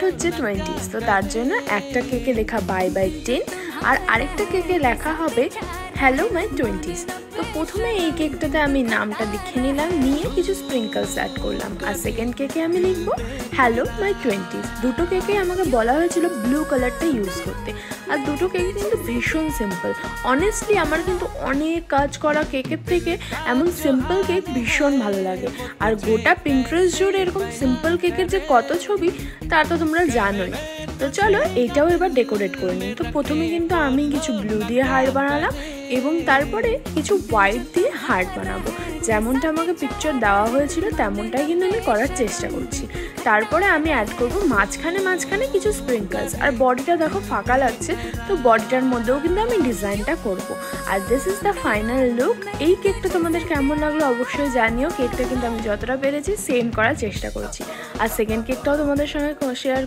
হচ্ছে 20s, তো তার জন্য একটা কেকে লেখা বাই বাই 10 আর আরেকটা কেকে লেখা হবে হ্যালো মাই 20s। তো প্রথমে এই কেকটাতে আমি নামটা লিখে নিলাম, নিয়ে কিছু স্প্রিঙ্কলস অ্যাড করলাম। আর সেকেন্ড কেকে আমি লিখবো হ্যালো মাই 20s। দুটো কেকে আমাকে বলা হয়েছিল ব্লু কালারটা ইউজ করতে, আর দুটো কেকে কিন্তু ভীষণ সিম্পল। অনেস্টলি আমার কিন্তু অনেক কাজ করা কেকের থেকে এমন সিম্পল কেক ভীষণ ভালো লাগে। আর গোটা পিন্টারেস্ট জুড়ে এরকম সিম্পল কেকের যে কত ছবি তা তো তোমরা জানোই। তো চলো এইটাও এবার ডেকোরেট করে নিই। তো প্রথমে কিন্তু আমি কিছু ব্লু দিয়ে হার্ট বানালাম এবং তারপরে কিছু হোয়াইট দিয়ে হার্ট বানাবো। যেমনটা আমাকে পিকচার দেওয়া হয়েছিল তেমনটাই কিন্তু আমি করার চেষ্টা করছি। তারপরে আমি অ্যাড করব মাঝখানে কিছু স্প্রিঙ্কলস। আর বডিটা দেখো ফাঁকা লাগছে, তো বডিটার মধ্যেও কিন্তু আমি ডিজাইনটা করব। আর this is the final look. এই কেকটা তোমাদের কেমন লাগলো অবশ্যই জানিও। কেকটা কিন্তু আমি যতটা পেরেছি সেম করার চেষ্টা করছি। আর সেকেন্ড কেকটাও তোমাদের সঙ্গে শেয়ার